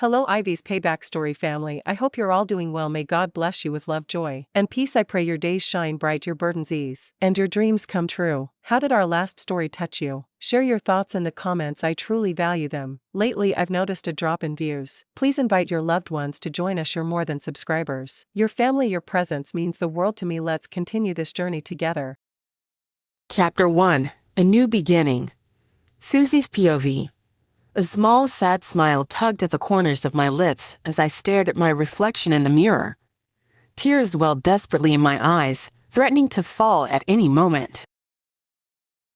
Hello Ivy's Payback Story family, I hope you're all doing well. May God bless you with love, joy, and peace. I pray your days shine bright, your burdens ease, and your dreams come true. How did our last story touch you? Share your thoughts in the comments, I truly value them. Lately I've noticed a drop in views. Please invite your loved ones to join us. You're more than subscribers. Your family, your presence means the world to me. Let's continue this journey together. Chapter 1. A New Beginning. Susie's POV. A small, sad smile tugged at the corners of my lips as I stared at my reflection in the mirror. Tears welled desperately in my eyes, threatening to fall at any moment.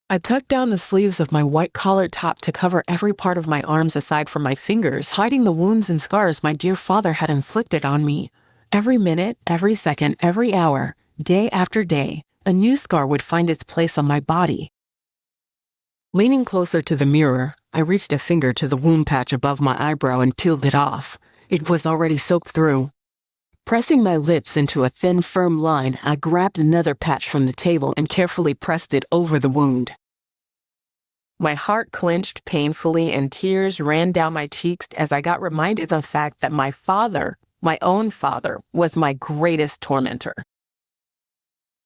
I tucked down the sleeves of my white-collared top to cover every part of my arms aside from my fingers, hiding the wounds and scars my dear father had inflicted on me. Every minute, every second, every hour, day after day, a new scar would find its place on my body. Leaning closer to the mirror, I reached a finger to the wound patch above my eyebrow and peeled it off. It was already soaked through. Pressing my lips into a thin, firm line, I grabbed another patch from the table and carefully pressed it over the wound. My heart clenched painfully and tears ran down my cheeks as I got reminded of the fact that my father, my own father, was my greatest tormentor.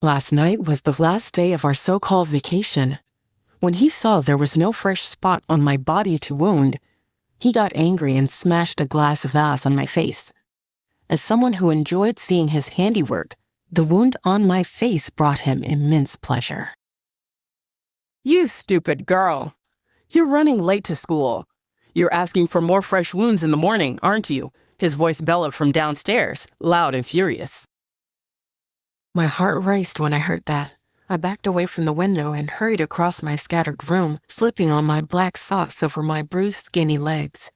Last night was the last day of our so-called vacation. When he saw there was no fresh spot on my body to wound, he got angry and smashed a glass vase on my face. As someone who enjoyed seeing his handiwork, the wound on my face brought him immense pleasure. "You stupid girl! You're running late to school. You're asking for more fresh wounds in the morning, aren't you?" His voice bellowed from downstairs, loud and furious. My heart raced when I heard that. I backed away from the window and hurried across my scattered room, slipping on my black socks over my bruised, skinny legs.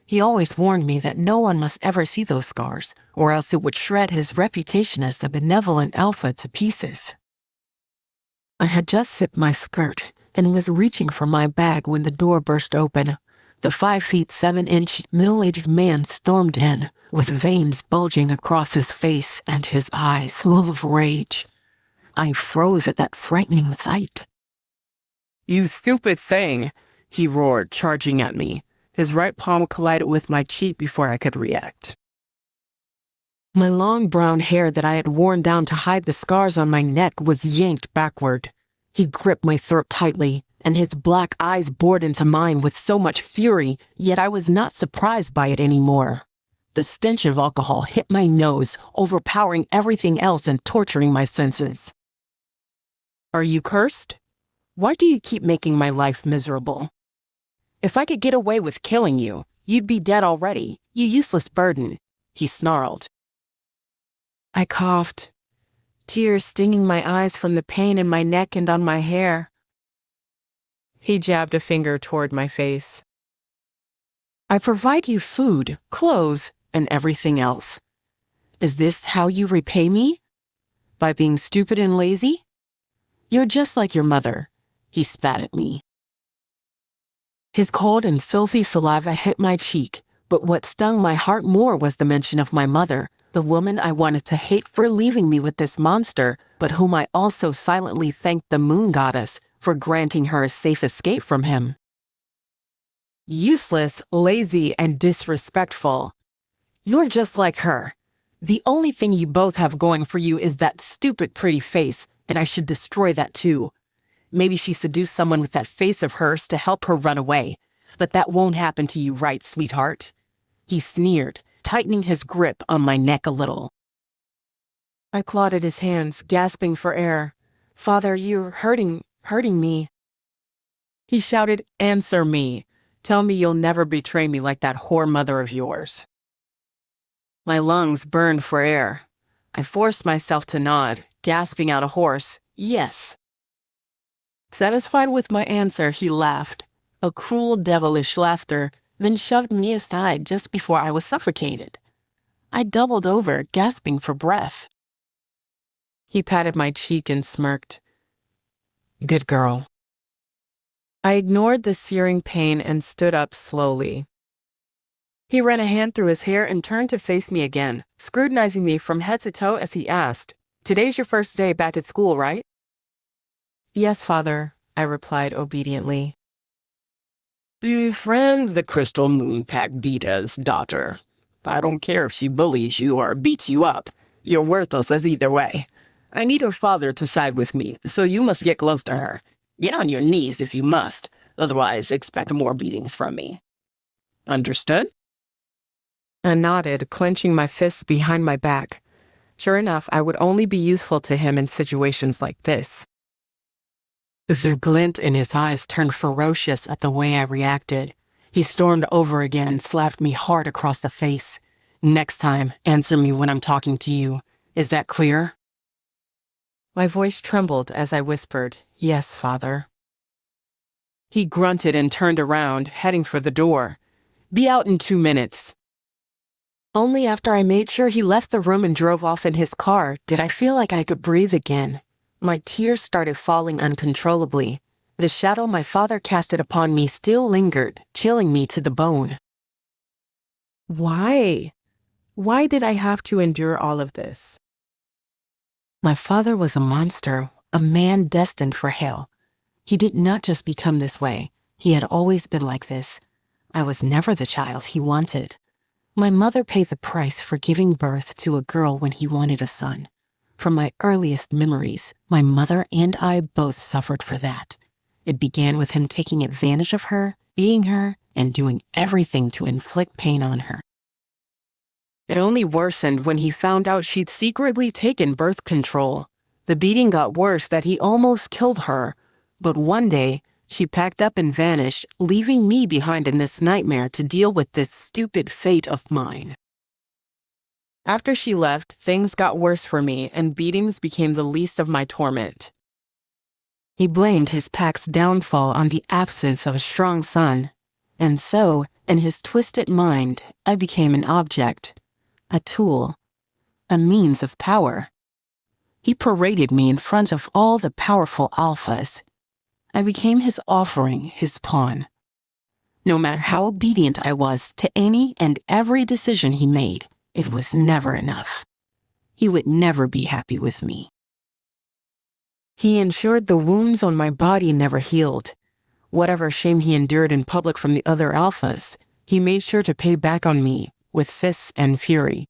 He always warned me that no one must ever see those scars, or else it would shred his reputation as the benevolent alpha to pieces. I had just zipped my skirt and was reaching for my bag when the door burst open. The 5'7" middle-aged man stormed in, with veins bulging across his face and his eyes full of rage. I froze at that frightening sight. "You stupid thing!" he roared, charging at me. His right palm collided with my cheek before I could react. My long brown hair that I had worn down to hide the scars on my neck was yanked backward. He gripped my throat tightly, and his black eyes bored into mine with so much fury, yet I was not surprised by it anymore. The stench of alcohol hit my nose, overpowering everything else and torturing my senses. "Are you cursed? Why do you keep making my life miserable? If I could get away with killing you, you'd be dead already, you useless burden," he snarled. I coughed, tears stinging my eyes from the pain in my neck and on my hair. He jabbed a finger toward my face. "I provide you food, clothes, and everything else. Is this how you repay me? By being stupid and lazy? You're just like your mother," he spat at me. His cold and filthy saliva hit my cheek, but what stung my heart more was the mention of my mother, the woman I wanted to hate for leaving me with this monster, but whom I also silently thanked the moon goddess for granting her a safe escape from him. "Useless, lazy, and disrespectful. You're just like her. The only thing you both have going for you is that stupid pretty face, and I should destroy that too. Maybe she seduced someone with that face of hers to help her run away, but that won't happen to you, right, sweetheart?" He sneered, tightening his grip on my neck a little. I clawed at his hands, gasping for air. "Father, you're hurting me." He shouted, "Answer me. Tell me you'll never betray me like that whore mother of yours." My lungs burned for air. I forced myself to nod, gasping out a hoarse, "Yes." Satisfied with my answer, he laughed, a cruel, devilish laughter, then shoved me aside just before I was suffocated. I doubled over, gasping for breath. He patted my cheek and smirked. "Good girl." I ignored the searing pain and stood up slowly. He ran a hand through his hair and turned to face me again, scrutinizing me from head to toe as he asked, "Today's your first day back at school, right?" "Yes, Father," I replied obediently. Befriend the Crystal Moonpack Vita's daughter. I don't care if she bullies you or beats you up. You're worthless as either way. I need her father to side with me, so you must get close to her. Get on your knees if you must. Otherwise, expect more beatings from me. Understood? I nodded, clenching my fists behind my back. Sure enough, I would only be useful to him in situations like this. The glint in his eyes turned ferocious at the way I reacted. He stormed over again and slapped me hard across the face. Next time, answer me when I'm talking to you. Is that clear? My voice trembled as I whispered, "Yes, Father." He grunted and turned around, heading for the door. "Be out in 2 minutes." Only after I made sure he left the room and drove off in his car did I feel like I could breathe again. My tears started falling uncontrollably. The shadow my father casted upon me still lingered, chilling me to the bone. Why? Why did I have to endure all of this? My father was a monster, a man destined for hell. He did not just become this way. He had always been like this. I was never the child he wanted. My mother paid the price for giving birth to a girl when he wanted a son. From my earliest memories, my mother and I both suffered for that. It began with him taking advantage of her, beating her, and doing everything to inflict pain on her. It only worsened when he found out she'd secretly taken birth control. The beating got worse that he almost killed her. But one day, she packed up and vanished, leaving me behind in this nightmare to deal with this stupid fate of mine. After she left, things got worse for me, and beatings became the least of my torment. He blamed his pack's downfall on the absence of a strong son. And so, in his twisted mind, I became an object, a tool, a means of power. He paraded me in front of all the powerful alphas. I became his offering, his pawn. No matter how obedient I was to any and every decision he made, it was never enough. He would never be happy with me. He ensured the wounds on my body never healed. Whatever shame he endured in public from the other alphas, he made sure to pay back on me with fists and fury.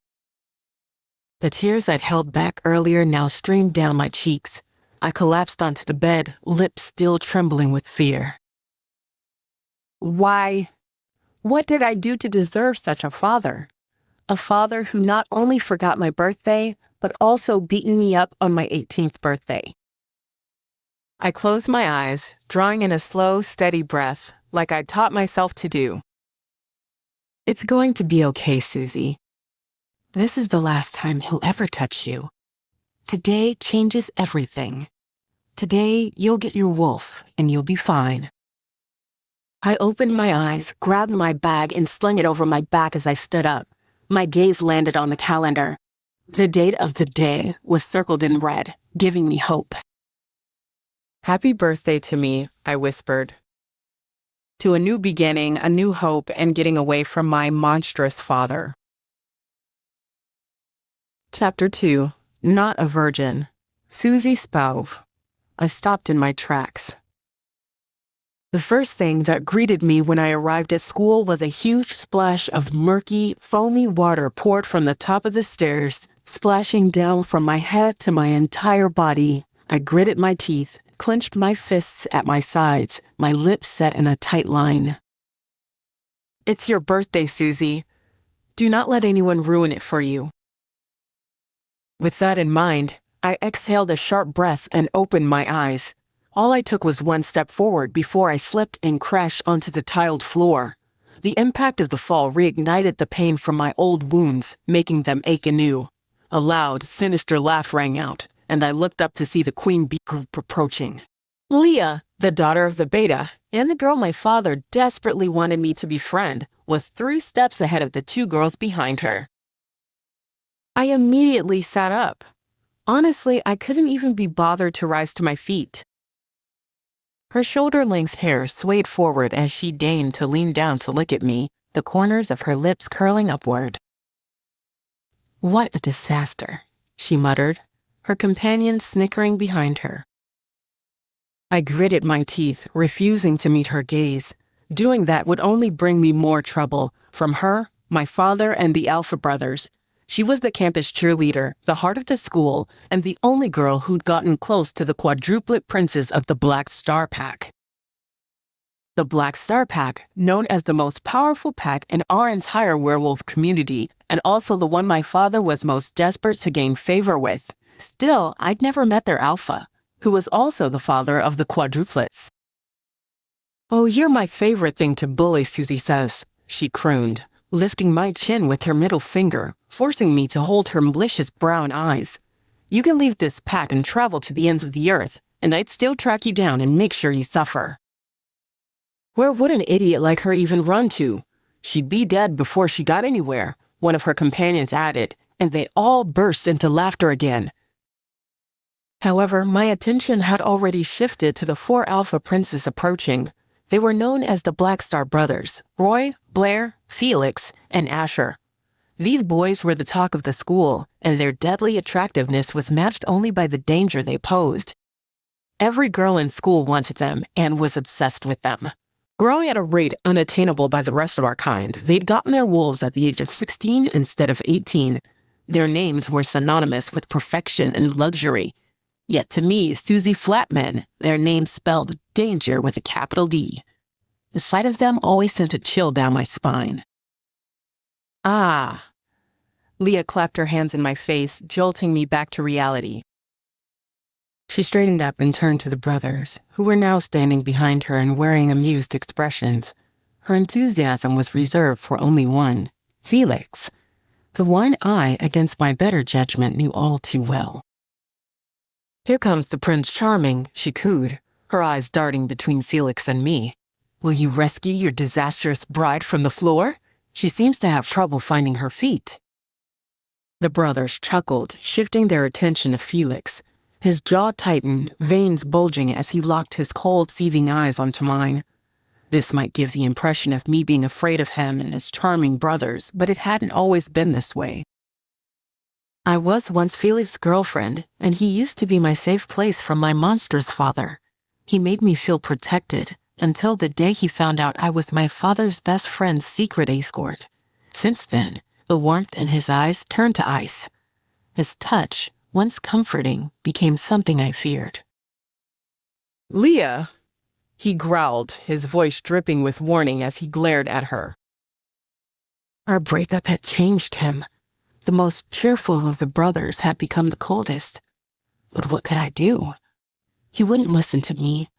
The tears I'd held back earlier now streamed down my cheeks. I collapsed onto the bed, lips still trembling with fear. Why? What did I do to deserve such a father? A father who not only forgot my birthday, but also beaten me up on my 18th birthday. I closed my eyes, drawing in a slow, steady breath, like I'd taught myself to do. It's going to be okay, Susie. This is the last time he'll ever touch you. Today changes everything. Today, you'll get your wolf, and you'll be fine. I opened my eyes, grabbed my bag, and slung it over my back as I stood up. My gaze landed on the calendar. The date of the day was circled in red, giving me hope. Happy birthday to me, I whispered. To a new beginning, a new hope, and getting away from my monstrous father. Chapter 2. Not a Virgin. Susie Spauve. I stopped in my tracks. The first thing that greeted me when I arrived at school was a huge splash of murky, foamy water poured from the top of the stairs, splashing down from my head to my entire body. I gritted my teeth, clenched my fists at my sides, my lips set in a tight line. It's your birthday, Susie. Do not let anyone ruin it for you. With that in mind, I exhaled a sharp breath and opened my eyes. All I took was one step forward before I slipped and crashed onto the tiled floor. The impact of the fall reignited the pain from my old wounds, making them ache anew. A loud, sinister laugh rang out, and I looked up to see the Queen Bee group approaching. Leah, the daughter of the Beta, and the girl my father desperately wanted me to befriend, was 3 steps ahead of the 2 girls behind her. I immediately sat up. Honestly, I couldn't even be bothered to rise to my feet. Her shoulder-length hair swayed forward as she deigned to lean down to look at me, the corners of her lips curling upward. What a disaster, she muttered, her companion snickering behind her. I gritted my teeth, refusing to meet her gaze. Doing that would only bring me more trouble from her, my father, and the Alpha brothers. She was the campus cheerleader, the heart of the school, and the only girl who'd gotten close to the quadruplet princes of the Black Star Pack. The Black Star Pack, known as the most powerful pack in our entire werewolf community, and also the one my father was most desperate to gain favor with. Still, I'd never met their alpha, who was also the father of the quadruplets. "Oh, you're my favorite thing to bully," Susie says, she crooned, lifting my chin with her middle finger, forcing me to hold her malicious brown eyes. "You can leave this pack and travel to the ends of the earth, and I'd still track you down and make sure you suffer." Where would an idiot like her even run to? She'd be dead before she got anywhere, one of her companions added, and they all burst into laughter again. However, my attention had already shifted to the 4 alpha princes approaching. They were known as the Black Star Brothers: Roy, Blair, Felix, and Asher. These boys were the talk of the school, and their deadly attractiveness was matched only by the danger they posed. Every girl in school wanted them and was obsessed with them. Growing at a rate unattainable by the rest of our kind, they'd gotten their wolves at the age of 16 instead of 18. Their names were synonymous with perfection and luxury. Yet to me, Susie Flatman, their names spelled danger with a capital D. The sight of them always sent a chill down my spine. "Ah." Leah clapped her hands in my face, jolting me back to reality. She straightened up and turned to the brothers, who were now standing behind her and wearing amused expressions. Her enthusiasm was reserved for only one, Felix, the one I, against my better judgment, knew all too well. "Here comes the Prince Charming," she cooed, her eyes darting between Felix and me. "Will you rescue your disastrous bride from the floor? She seems to have trouble finding her feet." The brothers chuckled, shifting their attention to Felix. His jaw tightened, veins bulging as he locked his cold, seething eyes onto mine. This might give the impression of me being afraid of him and his charming brothers, but it hadn't always been this way. I was once Felix's girlfriend, and he used to be my safe place from my monstrous father. He made me feel protected, until the day he found out I was my father's best friend's secret escort. Since then, the warmth in his eyes turned to ice. His touch, once comforting, became something I feared. "Leah," he growled, his voice dripping with warning as he glared at her. Our breakup had changed him. The most cheerful of the brothers had become the coldest. But what could I do? He wouldn't listen to me.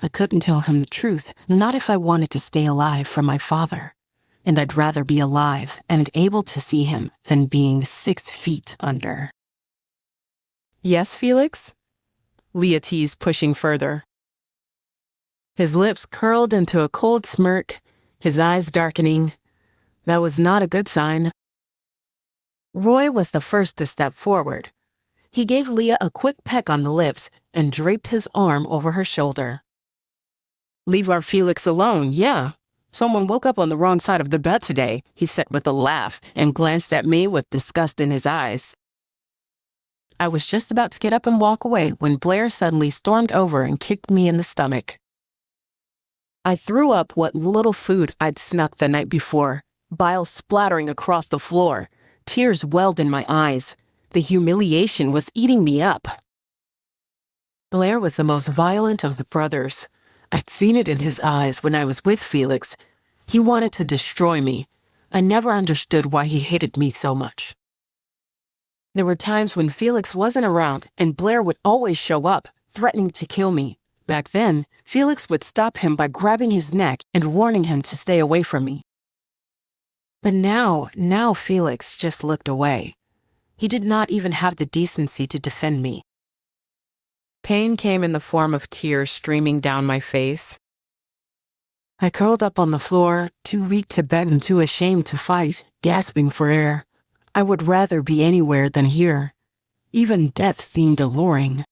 I couldn't tell him the truth, not if I wanted to stay alive from my father. And I'd rather be alive and able to see him than being 6 feet under. "Yes, Felix?" Leah teased, pushing further. His lips curled into a cold smirk, his eyes darkening. That was not a good sign. Roy was the first to step forward. He gave Leah a quick peck on the lips and draped his arm over her shoulder. "Leave our Felix alone, yeah. Someone woke up on the wrong side of the bed today," he said with a laugh and glanced at me with disgust in his eyes. I was just about to get up and walk away when Blair suddenly stormed over and kicked me in the stomach. I threw up what little food I'd snuck the night before, bile splattering across the floor. Tears welled in my eyes. The humiliation was eating me up. Blair was the most violent of the brothers. I'd seen it in his eyes when I was with Felix. He wanted to destroy me. I never understood why he hated me so much. There were times when Felix wasn't around and Blair would always show up, threatening to kill me. Back then, Felix would stop him by grabbing his neck and warning him to stay away from me. But now Felix just looked away. He did not even have the decency to defend me. Pain came in the form of tears streaming down my face. I curled up on the floor, too weak to beg and too ashamed to fight, gasping for air. I would rather be anywhere than here. Even death seemed alluring.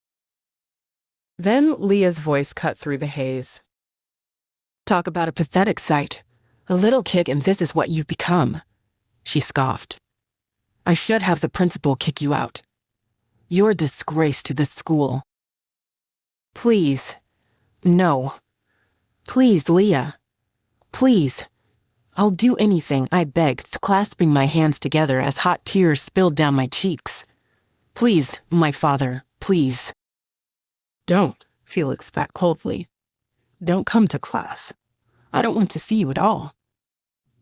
Then Leah's voice cut through the haze. "Talk about a pathetic sight. A little kid and this is what you've become," she scoffed. "I should have the principal kick you out. You're a disgrace to this school." "Please. No. Please, Leah." Please. I'll do anything, I begged, clasping my hands together as hot tears spilled down my cheeks. Please, my father, please. Don't, Felix spat coldly. Don't come to class. I don't want to see you at all.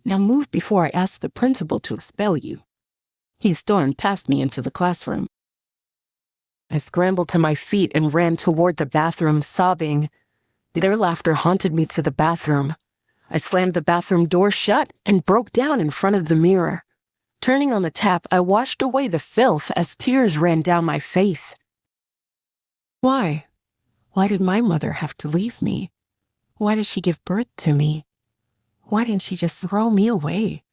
Now move before I ask the principal to expel you. He stormed past me into the classroom. I scrambled to my feet and ran toward the bathroom, sobbing. Their laughter haunted me to the bathroom. I slammed the bathroom door shut and broke down in front of the mirror. Turning on the tap, I washed away the filth as tears ran down my face. Why? Why did my mother have to leave me? Why did she give birth to me? Why didn't she just throw me away?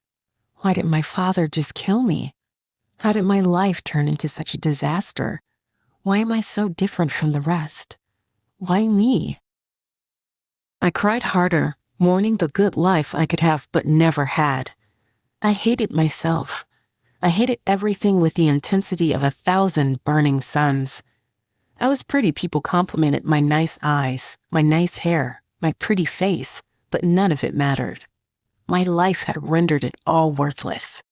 Why didn't my father just kill me? How did my life turn into such a disaster? Why am I so different from the rest? Why me? I cried harder, mourning the good life I could have but never had. I hated myself. I hated everything with the intensity of 1,000 burning suns. I was pretty. People complimented my nice eyes, my nice hair, my pretty face, but none of it mattered. My life had rendered it all worthless.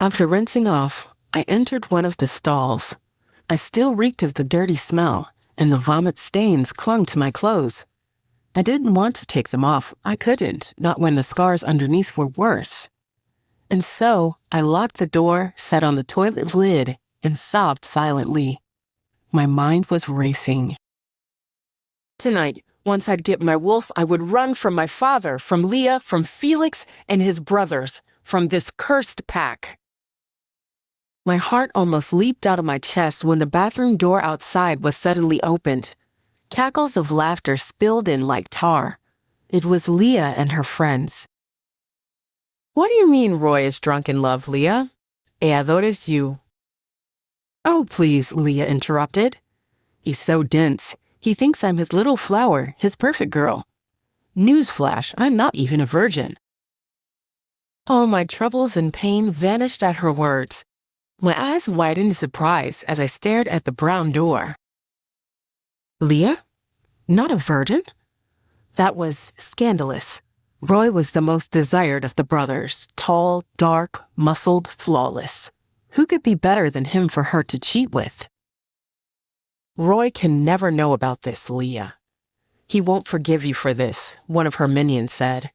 After rinsing off, I entered one of the stalls. I still reeked of the dirty smell, and the vomit stains clung to my clothes. I didn't want to take them off. I couldn't, not when the scars underneath were worse. And so, I locked the door, sat on the toilet lid, and sobbed silently. My mind was racing. Tonight, once I'd get my wolf, I would run from my father, from Leah, from Felix, and his brothers, from this cursed pack. My heart almost leaped out of my chest when the bathroom door outside was suddenly opened. Cackles of laughter spilled in like tar. It was Leah and her friends. What do you mean Roy is drunk in love, Leah? Adores you. Oh, please, Leah interrupted. He's so dense. He thinks I'm his little flower, his perfect girl. Newsflash, I'm not even a virgin. All my troubles and pain vanished at her words. My eyes widened in surprise as I stared at the brown door. Leah? Not a virgin? That was scandalous. Roy was the most desired of the brothers, tall, dark, muscled, flawless. Who could be better than him for her to cheat with? Roy can never know about this, Leah. He won't forgive you for this, one of her minions said.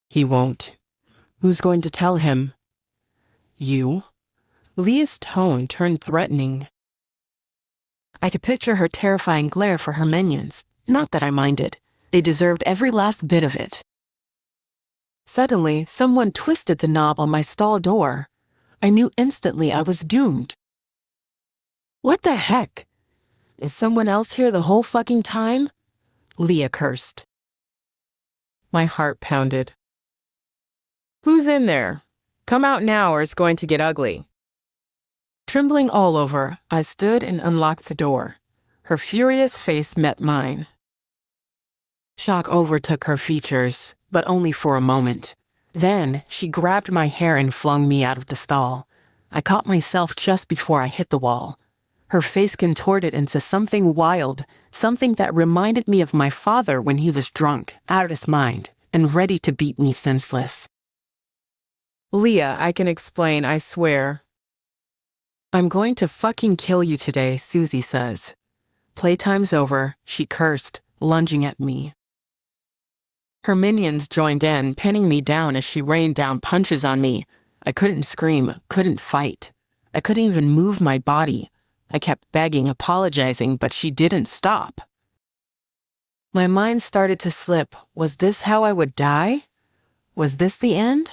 He won't. Who's going to tell him? You? Leah's tone turned threatening. I could picture her terrifying glare for her minions. Not that I minded. They deserved every last bit of it. Suddenly, someone twisted the knob on my stall door. I knew instantly I was doomed. What the heck? Is someone else here the whole fucking time? Leah cursed. My heart pounded. Who's in there? Come out now or it's going to get ugly. Trembling all over, I stood and unlocked the door. Her furious face met mine. Shock overtook her features, but only for a moment. Then, she grabbed my hair and flung me out of the stall. I caught myself just before I hit the wall. Her face contorted into something wild, something that reminded me of my father when he was drunk, out of his mind, and ready to beat me senseless. Leah, I can explain, I swear. I'm going to fucking kill you today, Susie says. Playtime's over, she cursed, lunging at me. Her minions joined in, pinning me down as she rained down punches on me. I couldn't scream, couldn't fight. I couldn't even move my body. I kept begging, apologizing, but she didn't stop. My mind started to slip. Was this how I would die? Was this the end?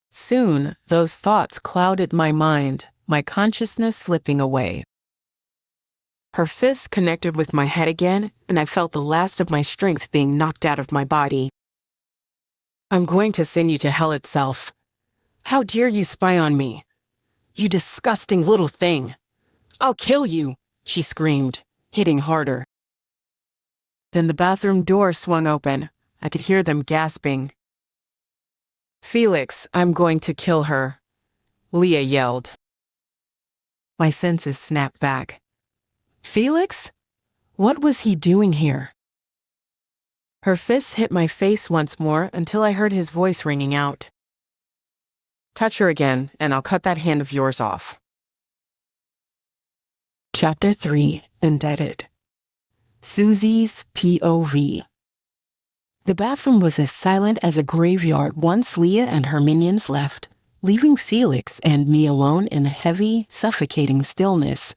Soon, those thoughts clouded my mind, my consciousness slipping away. Her fists connected with my head again, and I felt the last of my strength being knocked out of my body. I'm going to send you to hell itself. How dare you spy on me? You disgusting little thing. I'll kill you, she screamed, hitting harder. Then the bathroom door swung open. I could hear them gasping. Felix, I'm going to kill her, Leah yelled. My senses snapped back. Felix? What was he doing here? Her fists hit my face once more until I heard his voice ringing out. "Touch her again, and I'll cut that hand of yours off." Chapter 3, Indebted. Susie's POV. The bathroom was as silent as a graveyard once Leah and her minions left, leaving Felix and me alone in a heavy, suffocating stillness.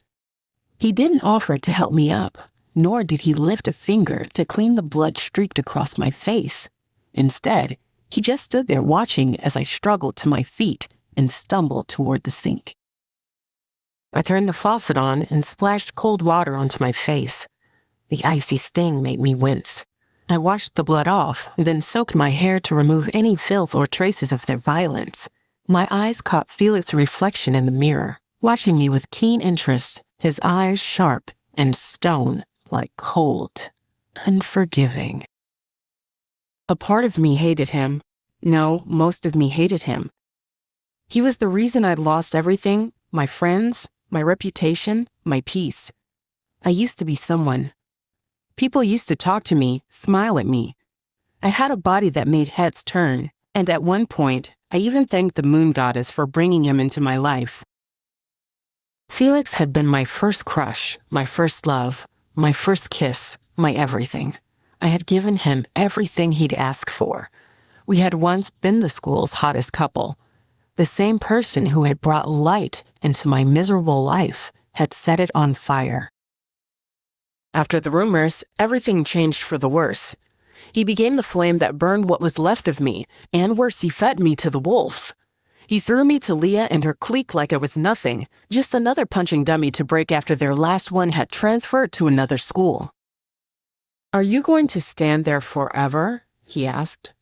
He didn't offer to help me up, nor did he lift a finger to clean the blood streaked across my face. Instead, he just stood there watching as I struggled to my feet and stumbled toward the sink. I turned the faucet on and splashed cold water onto my face. The icy sting made me wince. I washed the blood off, then soaked my hair to remove any filth or traces of their violence. My eyes caught Felix's reflection in the mirror, watching me with keen interest, his eyes sharp and stone like cold, unforgiving. A part of me hated him. No, most of me hated him. He was the reason I'd lost everything, my friends, my reputation, my peace. I used to be someone. People used to talk to me, smile at me. I had a body that made heads turn, and at one point, I even thanked the moon goddess for bringing him into my life. Felix had been my first crush, my first love, my first kiss, my everything. I had given him everything he'd asked for. We had once been the school's hottest couple. The same person who had brought light into my miserable life had set it on fire. After the rumors, everything changed for the worse. He became the flame that burned what was left of me, and worse, he fed me to the wolves. He threw me to Leah and her clique like I was nothing, just another punching dummy to break after their last one had transferred to another school. "Are you going to stand there forever?" he asked.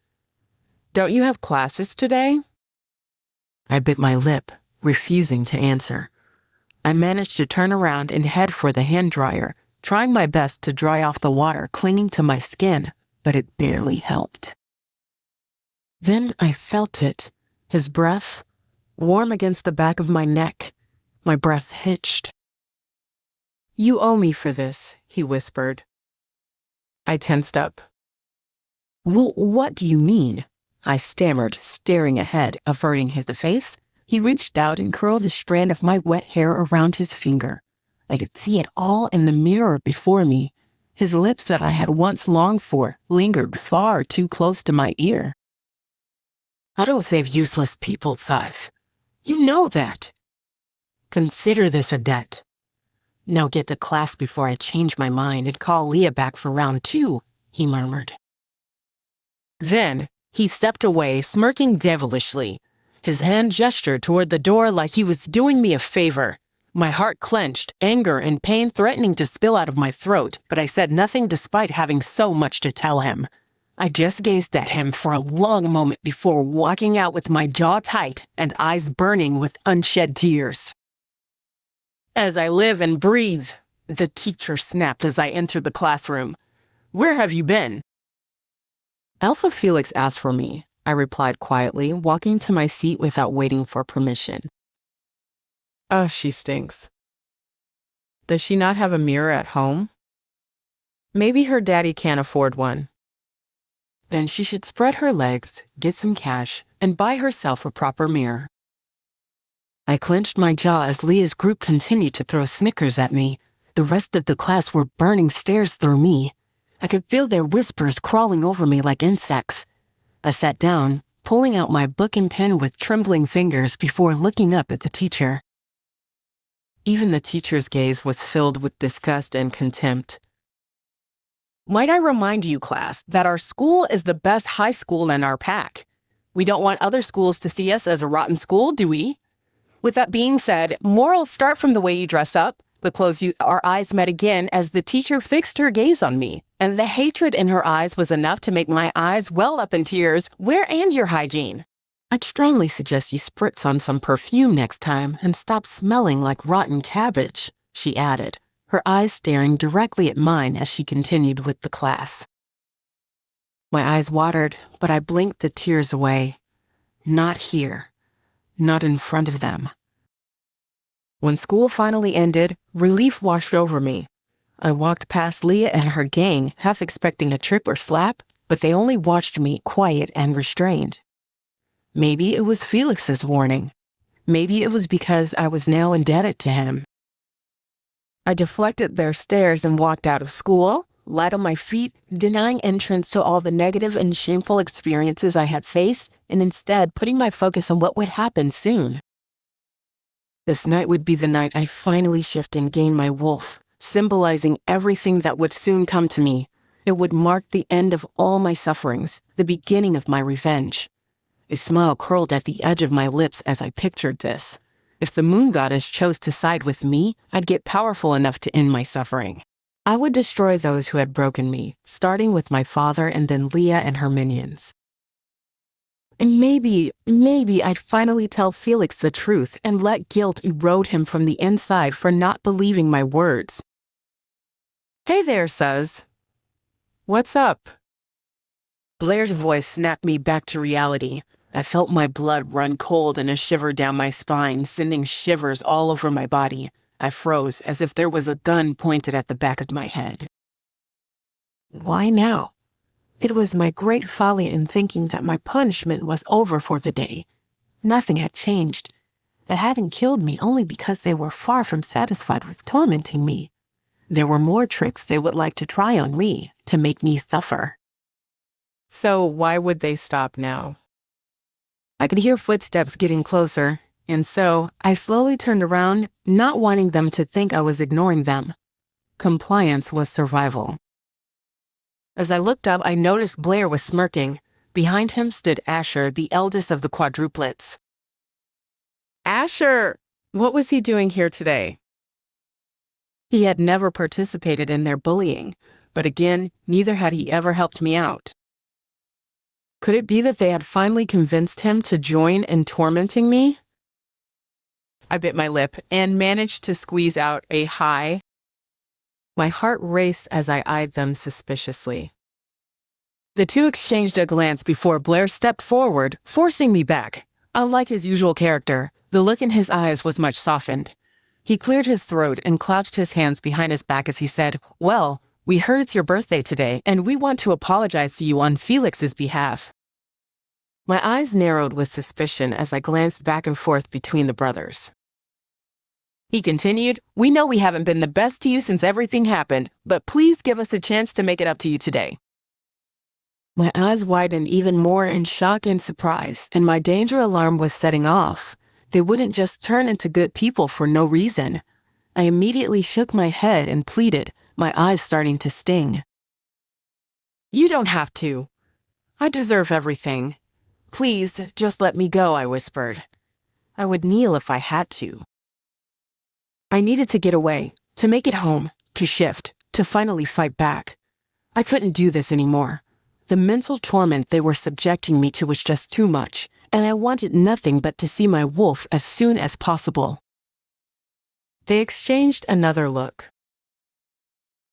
"Don't you have classes today?" I bit my lip, refusing to answer. I managed to turn around and head for the hand dryer, trying my best to dry off the water clinging to my skin, but it barely helped. Then I felt it, his breath, warm against the back of my neck. My breath hitched. "You owe me for this," he whispered. I tensed up. "Well, what do you mean?" I stammered, staring ahead, averting his face. He reached out and curled a strand of my wet hair around his finger. I could see it all in the mirror before me. His lips that I had once longed for lingered far too close to my ear. "I don't save useless people, Sus. You know that. Consider this a debt. Now get to class before I change my mind and call Leah back for round 2, he murmured. Then he stepped away, smirking devilishly. His hand gestured toward the door like he was doing me a favor. My heart clenched, anger and pain threatening to spill out of my throat, but I said nothing despite having so much to tell him. I just gazed at him for a long moment before walking out with my jaw tight and eyes burning with unshed tears. "As I live and breathe," the teacher snapped as I entered the classroom. "Where have you been?" "Alpha Felix asked for me," I replied quietly, walking to my seat without waiting for permission. "Oh, she stinks. Does she not have a mirror at home? Maybe her daddy can't afford one. Then she should spread her legs, get some cash, and buy herself a proper mirror." I clenched my jaw as Leah's group continued to throw Snickers at me. The rest of the class were burning stares through me. I could feel their whispers crawling over me like insects. I sat down, pulling out my book and pen with trembling fingers before looking up at the teacher. Even the teacher's gaze was filled with disgust and contempt. "Might I remind you, class, that our school is the best high school in our pack. We don't want other schools to see us as a rotten school, do we? With that being said, morals start from the way you dress up." Our eyes met again as the teacher fixed her gaze on me, and the hatred in her eyes was enough to make my eyes well up in tears. "Where and your hygiene? I'd strongly suggest you spritz on some perfume next time and stop smelling like rotten cabbage," she added, her eyes staring directly at mine as she continued with the class. My eyes watered, but I blinked the tears away. Not here. Not in front of them. When school finally ended, relief washed over me. I walked past Leah and her gang, half expecting a trip or slap, but they only watched me quiet and restrained. Maybe it was Felix's warning. Maybe it was because I was now indebted to him. I deflected their stares and walked out of school, light on my feet, denying entrance to all the negative and shameful experiences I had faced, and instead putting my focus on what would happen soon. This night would be the night I finally shift and gain my wolf, symbolizing everything that would soon come to me. It would mark the end of all my sufferings, the beginning of my revenge. A smile curled at the edge of my lips as I pictured this. If the moon goddess chose to side with me, I'd get powerful enough to end my suffering. I would destroy those who had broken me, starting with my father and then Leah and her minions. And maybe I'd finally tell Felix the truth and let guilt erode him from the inside for not believing my words. "Hey there, Suz. What's up?" Blair's voice snapped me back to reality. I felt my blood run cold and a shiver down my spine, sending shivers all over my body. I froze as if there was a gun pointed at the back of my head. Why now? It was my great folly in thinking that my punishment was over for the day. Nothing had changed. They hadn't killed me only because they were far from satisfied with tormenting me. There were more tricks they would like to try on me to make me suffer. So why would they stop now? I could hear footsteps getting closer, and so I slowly turned around, not wanting them to think I was ignoring them. Compliance was survival. As I looked up, I noticed Blair was smirking. Behind him stood Asher, the eldest of the quadruplets. Asher! What was he doing here today? He had never participated in their bullying, but again, neither had he ever helped me out. Could it be that they had finally convinced him to join in tormenting me? I bit my lip and managed to squeeze out a hi. My heart raced as I eyed them suspiciously. The two exchanged a glance before Blair stepped forward, forcing me back. Unlike his usual character, the look in his eyes was much softened. He cleared his throat and crouched his hands behind his back as he said, "Well, we heard it's your birthday today, and we want to apologize to you on Felix's behalf." My eyes narrowed with suspicion as I glanced back and forth between the brothers. He continued, "We know we haven't been the best to you since everything happened, but please give us a chance to make it up to you today." My eyes widened even more in shock and surprise, and my danger alarm was setting off. They wouldn't just turn into good people for no reason. I immediately shook my head and pleaded, my eyes starting to sting. "You don't have to. I deserve everything. Please, just let me go," I whispered. I would kneel if I had to. I needed to get away, to make it home, to shift, to finally fight back. I couldn't do this anymore. The mental torment they were subjecting me to was just too much, and I wanted nothing but to see my wolf as soon as possible. They exchanged another look.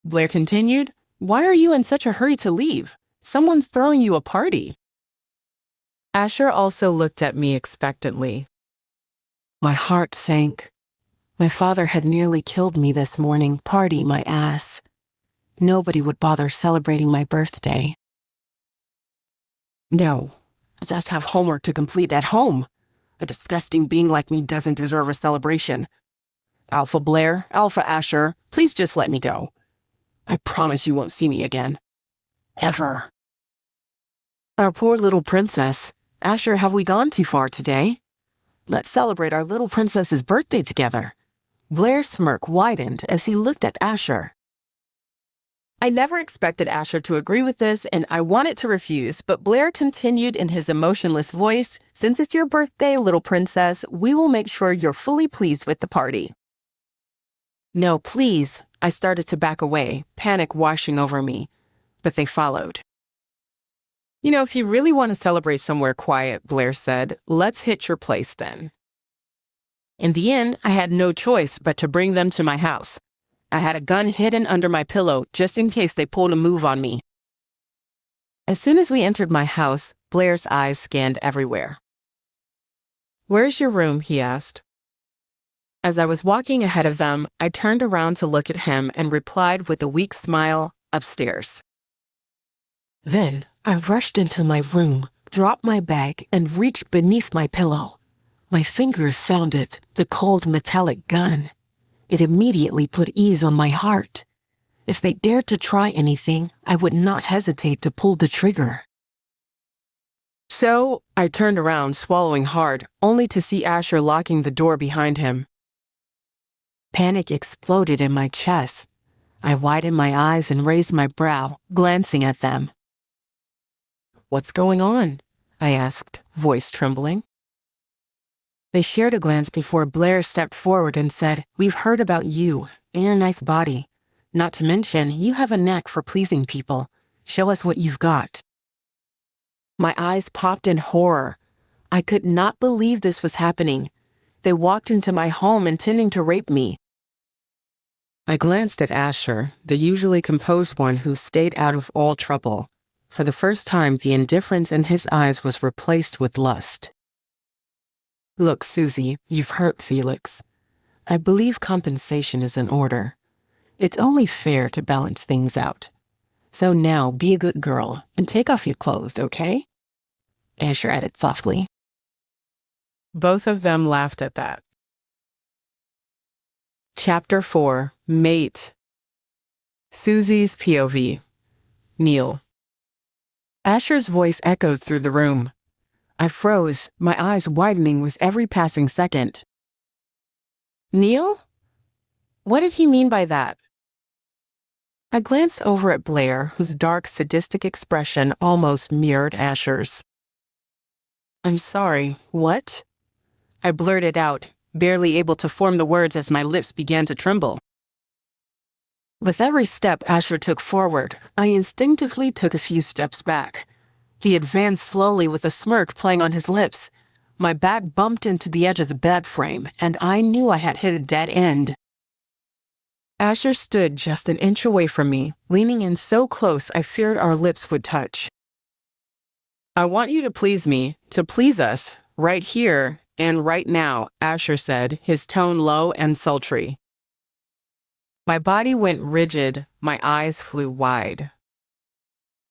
Blair continued, "Why are you in such a hurry to leave? Someone's throwing you a party." Asher also looked at me expectantly. My heart sank. My father had nearly killed me this morning. Party my ass. Nobody would bother celebrating my birthday. No, I just have homework to complete at home. A disgusting being like me doesn't deserve a celebration. Alpha Blair, Alpha Asher, please just let me go. I promise you won't see me again. Ever. Our poor little princess. Asher, have we gone too far today? Let's celebrate our little princess's birthday together. Blair's smirk widened as he looked at Asher. I never expected Asher to agree with this, and I wanted to refuse, but Blair continued in his emotionless voice, "Since it's your birthday, little princess, we will make sure you're fully pleased with the party." No, please. I started to back away, panic washing over me, but they followed. "You know, if you really want to celebrate somewhere quiet," Blair said, "let's hit your place then." In the end, I had no choice but to bring them to my house. I had a gun hidden under my pillow just in case they pulled a move on me. As soon as we entered my house, Blair's eyes scanned everywhere. "Where's your room?" he asked. As I was walking ahead of them, I turned around to look at him and replied with a weak smile, "Upstairs." Then I rushed into my room, dropped my bag, and reached beneath my pillow. My fingers found it, the cold metallic gun. It immediately put ease on my heart. If they dared to try anything, I would not hesitate to pull the trigger. So, I turned around, swallowing hard, only to see Asher locking the door behind him. Panic exploded in my chest. I widened my eyes and raised my brow, glancing at them. "What's going on?" I asked, voice trembling. They shared a glance before Blair stepped forward and said, "We've heard about you and your nice body. Not to mention, you have a knack for pleasing people. Show us what you've got." My eyes popped in horror. I could not believe this was happening. They walked into my home intending to rape me. I glanced at Asher, the usually composed one who stayed out of all trouble. For the first time, the indifference in his eyes was replaced with lust. "Look, Susie, you've hurt Felix. I believe compensation is in order. It's only fair to balance things out. So now be a good girl and take off your clothes, okay?" Asher added softly. Both of them laughed at that. Chapter 4, Mate. Susie's POV. Neil. Asher's voice echoed through the room. I froze, my eyes widening with every passing second. "Neil? What did he mean by that?" I glanced over at Blair, whose dark, sadistic expression almost mirrored Asher's. "I'm sorry, what?" I blurted out, barely able to form the words as my lips began to tremble. With every step Asher took forward, I instinctively took a few steps back. He advanced slowly with a smirk playing on his lips. My back bumped into the edge of the bed frame, and I knew I had hit a dead end. Asher stood just an inch away from me, leaning in so close I feared our lips would touch. "I want you to please me, to please us, right here and right now," Asher said, his tone low and sultry. My body went rigid, my eyes flew wide.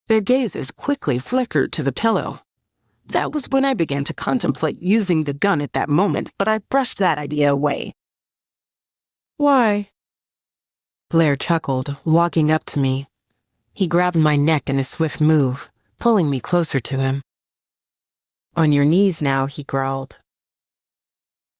Their gazes quickly flickered to the pillow. That was when I began to contemplate using the gun at that moment, but I brushed that idea away. "Why?" Blair chuckled, walking up to me. He grabbed my neck in a swift move, pulling me closer to him. "On your knees now," he growled.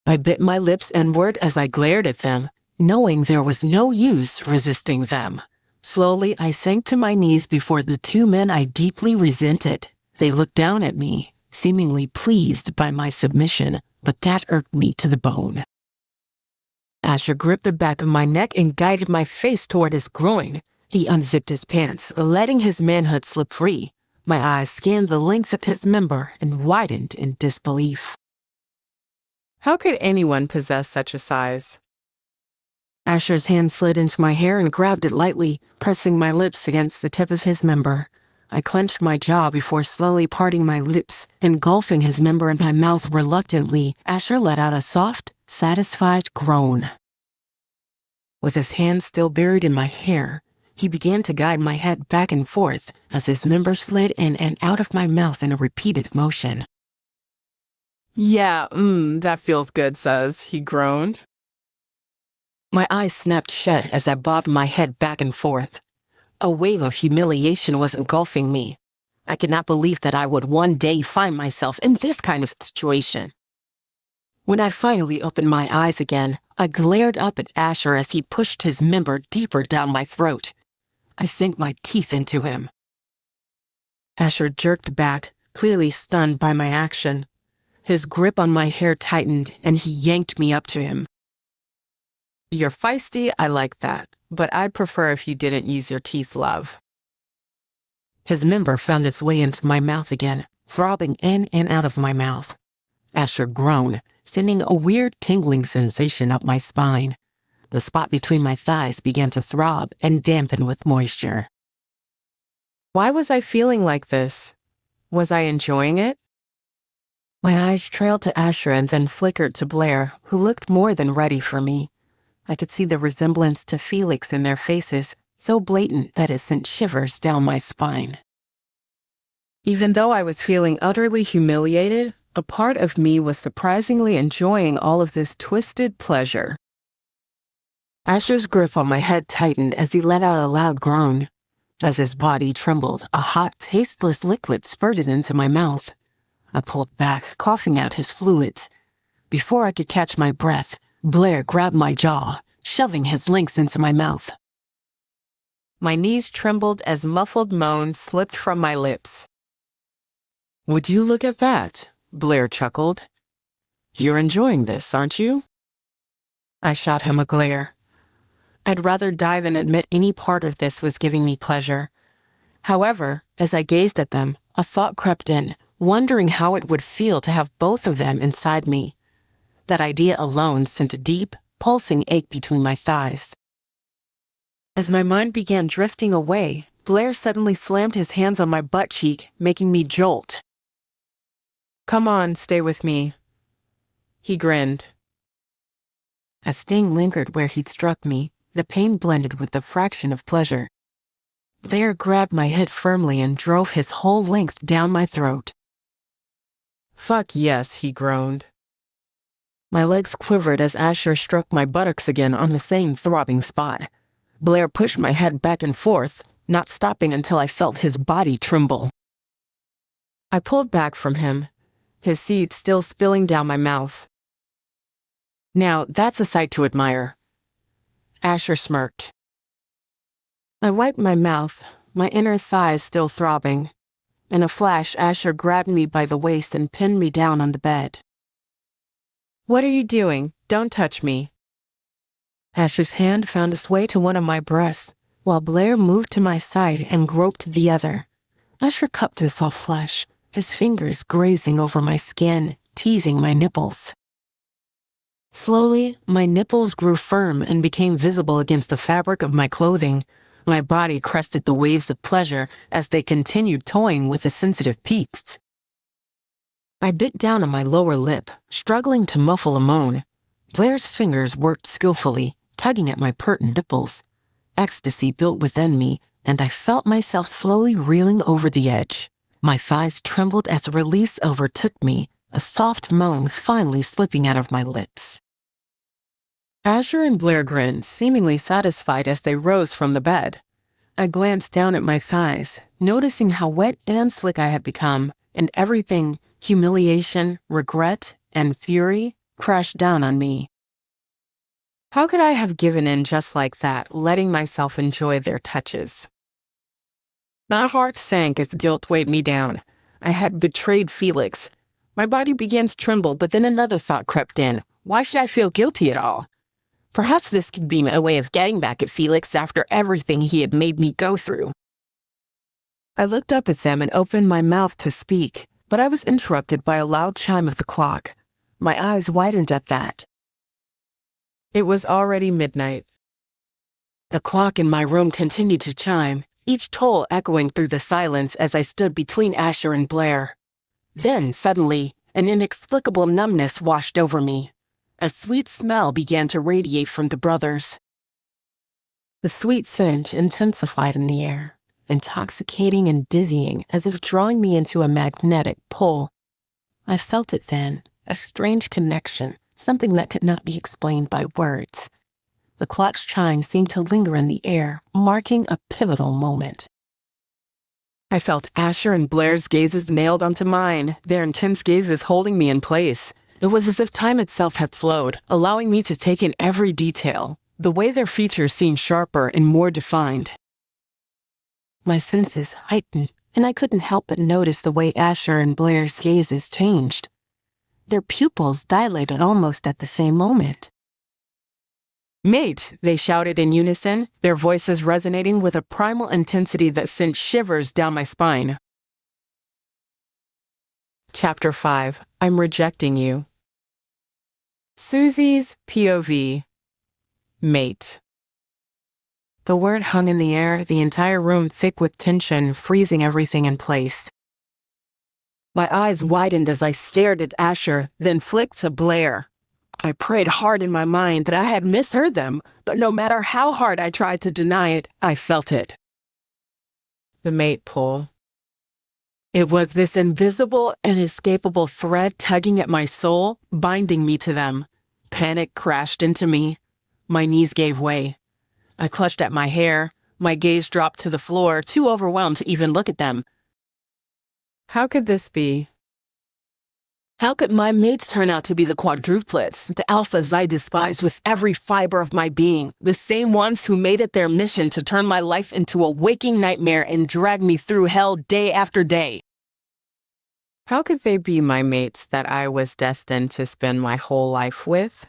I bit my lips inward as I glared at them, knowing there was no use resisting them. Slowly, I sank to my knees before the two men I deeply resented. They looked down at me, seemingly pleased by my submission, but that irked me to the bone. Asher gripped the back of my neck and guided my face toward his groin. He unzipped his pants, letting his manhood slip free. My eyes scanned the length of his member and widened in disbelief. How could anyone possess such a size? Asher's hand slid into my hair and grabbed it lightly, pressing my lips against the tip of his member. I clenched my jaw before slowly parting my lips, engulfing his member in my mouth reluctantly. Asher let out a soft, satisfied groan. With his hand still buried in my hair, he began to guide my head back and forth as his member slid in and out of my mouth in a repeated motion. "Yeah, that feels good, sus," he groaned. My eyes snapped shut as I bobbed my head back and forth. A wave of humiliation was engulfing me. I could not believe that I would one day find myself in this kind of situation. When I finally opened my eyes again, I glared up at Asher as he pushed his member deeper down my throat. I sank my teeth into him. Asher jerked back, clearly stunned by my action. His grip on my hair tightened, and he yanked me up to him. "You're feisty, I like that, but I'd prefer if you didn't use your teeth, love." His member found its way into my mouth again, throbbing in and out of my mouth. Asher groaned, sending a weird tingling sensation up my spine. The spot between my thighs began to throb and dampen with moisture. Why was I feeling like this? Was I enjoying it? My eyes trailed to Asher and then flickered to Blair, who looked more than ready for me. I could see the resemblance to Felix in their faces, so blatant that it sent shivers down my spine. Even though I was feeling utterly humiliated, a part of me was surprisingly enjoying all of this twisted pleasure. Asher's grip on my head tightened as he let out a loud groan. As his body trembled, a hot, tasteless liquid spurted into my mouth. I pulled back, coughing out his fluids. Before I could catch my breath, Blair grabbed my jaw, shoving his length into my mouth. My knees trembled as muffled moans slipped from my lips. "Would you look at that?" Blair chuckled. "You're enjoying this, aren't you?" I shot him a glare. I'd rather die than admit any part of this was giving me pleasure. However, as I gazed at them, a thought crept in, wondering how it would feel to have both of them inside me. That idea alone sent a deep, pulsing ache between my thighs. As my mind began drifting away, Blair suddenly slammed his hands on my butt cheek, making me jolt. "Come on, stay with me." He grinned. A sting lingered where he'd struck me, the pain blended with the fraction of pleasure. Blair grabbed my head firmly and drove his whole length down my throat. "Fuck yes," he groaned. My legs quivered as Asher struck my buttocks again on the same throbbing spot. Blair pushed my head back and forth, not stopping until I felt his body tremble. I pulled back from him, his seed still spilling down my mouth. "Now that's a sight to admire." Asher smirked. I wiped my mouth, my inner thighs still throbbing. In a flash, Asher grabbed me by the waist and pinned me down on the bed. "What are you doing? Don't touch me." Asher's hand found its way to one of my breasts, while Blair moved to my side and groped the other. Asher cupped his soft flesh, his fingers grazing over my skin, teasing my nipples. Slowly, my nipples grew firm and became visible against the fabric of my clothing. My body crested the waves of pleasure as they continued toying with the sensitive peaks. I bit down on my lower lip, struggling to muffle a moan. Blair's fingers worked skillfully, tugging at my pert nipples. Ecstasy built within me, and I felt myself slowly reeling over the edge. My thighs trembled as release overtook me, a soft moan finally slipping out of my lips. Asher and Blair grinned, seemingly satisfied as they rose from the bed. I glanced down at my thighs, noticing how wet and slick I had become, and everything, humiliation, regret, and fury, crashed down on me. How could I have given in just like that, letting myself enjoy their touches? My heart sank as guilt weighed me down. I had betrayed Felix. My body began to tremble, but then another thought crept in. Why should I feel guilty at all? Perhaps this could be my way of getting back at Felix after everything he had made me go through. I looked up at them and opened my mouth to speak, but I was interrupted by a loud chime of the clock. My eyes widened at that. It was already midnight. The clock in my room continued to chime, each toll echoing through the silence as I stood between Asher and Blair. Then, suddenly, an inexplicable numbness washed over me. A sweet smell began to radiate from the brothers. The sweet scent intensified in the air, intoxicating and dizzying as if drawing me into a magnetic pull. I felt it then, a strange connection, something that could not be explained by words. The clock's chime seemed to linger in the air, marking a pivotal moment. I felt Asher and Blair's gazes nailed onto mine, their intense gazes holding me in place. It was as if time itself had slowed, allowing me to take in every detail, the way their features seemed sharper and more defined. My senses heightened, and I couldn't help but notice the way Asher and Blair's gazes changed. Their pupils dilated almost at the same moment. "Mate," they shouted in unison, their voices resonating with a primal intensity that sent shivers down my spine. Chapter 5. I'm Rejecting You. Susie's POV. Mate. The word hung in the air, the entire room thick with tension, freezing everything in place. My eyes widened as I stared at Asher, then flicked to Blair. I prayed hard in my mind that I had misheard them, but no matter how hard I tried to deny it, I felt it. The mate pull. It was this invisible, inescapable thread tugging at my soul, binding me to them. Panic crashed into me. My knees gave way. I clutched at my hair. My gaze dropped to the floor, too overwhelmed to even look at them. How could this be? How could my mates turn out to be the quadruplets, the alphas I despised with every fiber of my being, the same ones who made it their mission to turn my life into a waking nightmare and drag me through hell day after day? How could they be my mates that I was destined to spend my whole life with?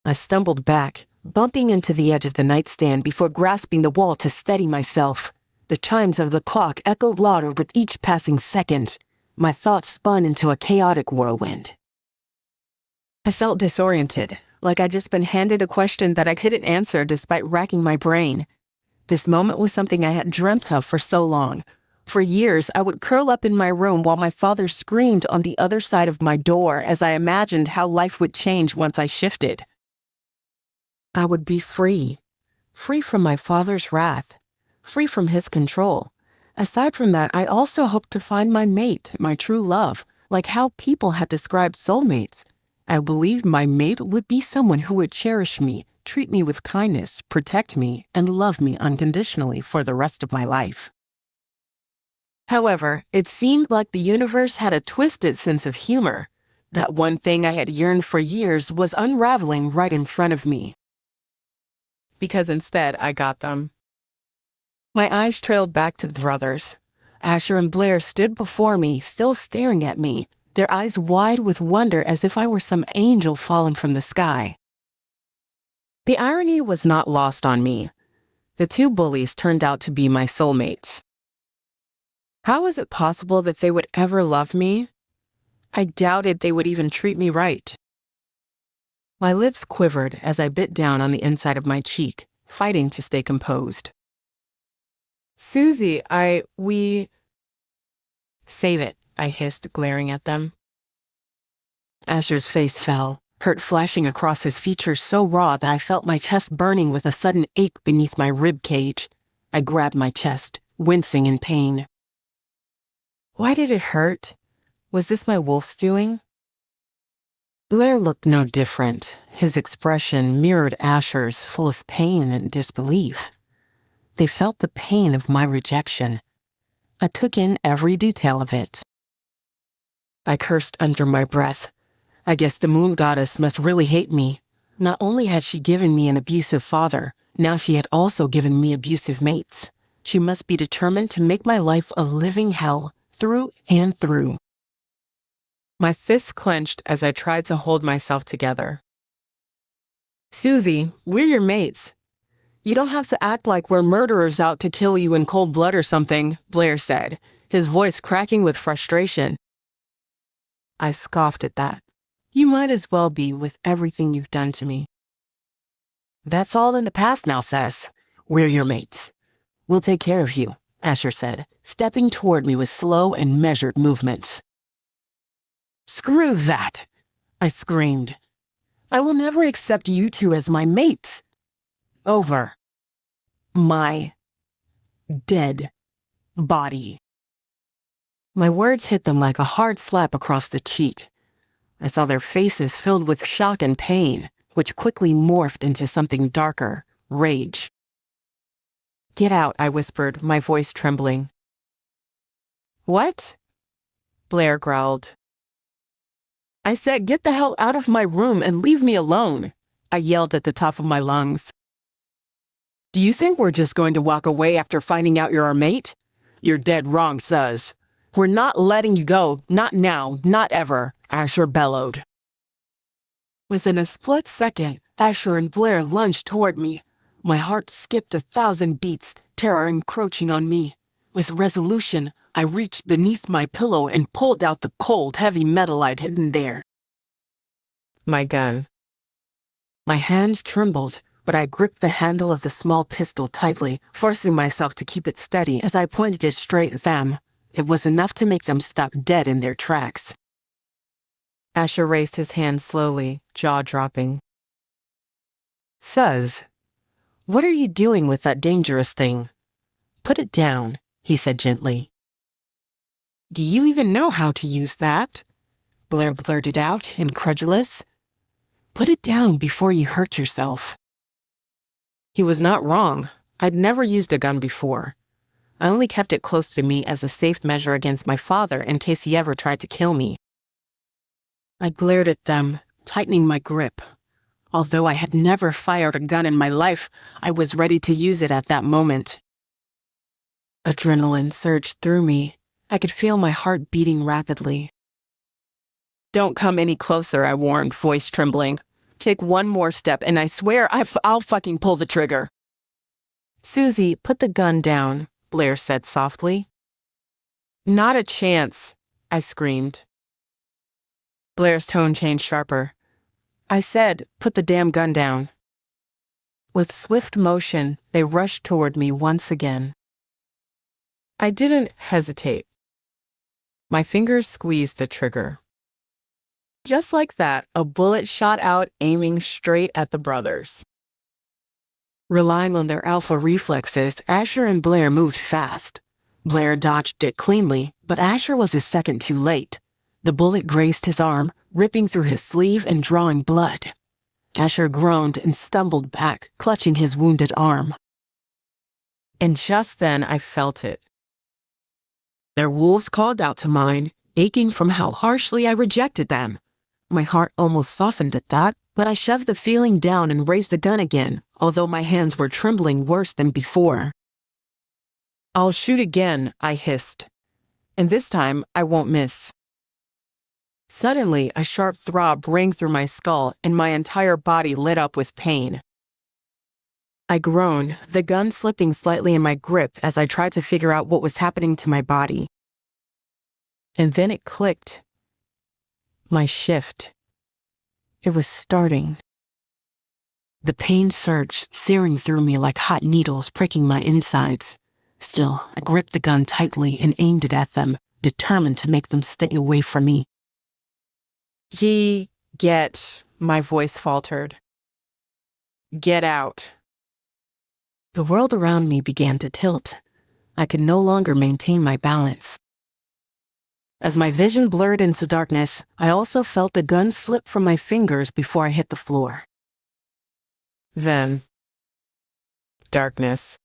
I stumbled back, bumping into the edge of the nightstand before grasping the wall to steady myself. The chimes of the clock echoed louder with each passing second. My thoughts spun into a chaotic whirlwind. I felt disoriented, like I'd just been handed a question that I couldn't answer despite racking my brain. This moment was something I had dreamt of for so long. For years, I would curl up in my room while my father screamed on the other side of my door as I imagined how life would change once I shifted. I would be free. Free from my father's wrath. Free from his control. Aside from that, I also hoped to find my mate, my true love, like how people had described soulmates. I believed my mate would be someone who would cherish me, treat me with kindness, protect me, and love me unconditionally for the rest of my life. However, it seemed like the universe had a twisted sense of humor. That one thing I had yearned for years was unraveling right in front of me. Because instead, I got them. My eyes trailed back to the brothers. Asher and Blair stood before me, still staring at me, their eyes wide with wonder as if I were some angel fallen from the sky. The irony was not lost on me. The two bullies turned out to be my soulmates. How was it possible that they would ever love me? I doubted they would even treat me right. My lips quivered as I bit down on the inside of my cheek, fighting to stay composed. Susie, Save it, I hissed, glaring at them. Asher's face fell, hurt flashing across his features so raw that I felt my chest burning with a sudden ache beneath my rib cage. I grabbed my chest, wincing in pain. Why did it hurt? Was this my wolf's doing? Blair looked no different. His expression mirrored Asher's, full of pain and disbelief. They felt the pain of my rejection. I took in every detail of it. I cursed under my breath. I guess the moon goddess must really hate me. Not only had she given me an abusive father, now she had also given me abusive mates. She must be determined to make my life a living hell, through and through. My fists clenched as I tried to hold myself together. Susie, we're your mates. You don't have to act like we're murderers out to kill you in cold blood or something, Blair said, his voice cracking with frustration. I scoffed at that. You might as well be with everything you've done to me. That's all in the past now, Sess. We're your mates. We'll take care of you, Asher said, stepping toward me with slow and measured movements. Screw that, I screamed. I will never accept you two as my mates. Over my dead body. My words hit them like a hard slap across the cheek. I saw their faces filled with shock and pain, which quickly morphed into something darker, rage. Get out, I whispered, my voice trembling. What? Blair growled. I said, get the hell out of my room and leave me alone, I yelled at the top of my lungs. Do you think we're just going to walk away after finding out you're our mate? You're dead wrong, Suz. We're not letting you go, not now, not ever, Asher bellowed. Within a split second, Asher and Blair lunged toward me. My heart skipped 1,000 beats, terror encroaching on me. With resolution, I reached beneath my pillow and pulled out the cold, heavy metal I'd hidden there. My gun. My hands trembled, but I gripped the handle of the small pistol tightly, forcing myself to keep it steady as I pointed it straight at them. It was enough to make them stop dead in their tracks. Asher raised his hand slowly, jaw dropping. Suz, what are you doing with that dangerous thing? Put it down, he said gently. "Do you even know how to use that?" Blair blurted out, incredulous. "Put it down before you hurt yourself." He was not wrong. I'd never used a gun before. I only kept it close to me as a safe measure against my father in case he ever tried to kill me. I glared at them, tightening my grip. Although I had never fired a gun in my life, I was ready to use it at that moment. Adrenaline surged through me. I could feel my heart beating rapidly. "Don't come any closer," I warned, voice trembling. "Take one more step and I swear I'll fucking pull the trigger." "Susie, put the gun down," Blair said softly. "Not a chance," I screamed. Blair's tone changed sharper. "I said, put the damn gun down." With swift motion, they rushed toward me once again. I didn't hesitate. My fingers squeezed the trigger. Just like that, a bullet shot out, aiming straight at the brothers. Relying on their alpha reflexes, Asher and Blair moved fast. Blair dodged it cleanly, but Asher was a second too late. The bullet grazed his arm, ripping through his sleeve and drawing blood. Asher groaned and stumbled back, clutching his wounded arm. And just then I felt it. Their wolves called out to mine, aching from how harshly I rejected them. My heart almost softened at that, but I shoved the feeling down and raised the gun again, although my hands were trembling worse than before. "I'll shoot again," I hissed. "And this time, I won't miss." Suddenly, a sharp throb rang through my skull and my entire body lit up with pain. I groaned, the gun slipping slightly in my grip as I tried to figure out what was happening to my body. And then it clicked. My shift. It was starting. The pain surged, searing through me like hot needles pricking my insides. Still, I gripped the gun tightly and aimed it at them, determined to make them stay away from me. My voice faltered. "Get out." The world around me began to tilt. I could no longer maintain my balance. As my vision blurred into darkness, I also felt the gun slip from my fingers before I hit the floor. Then, darkness.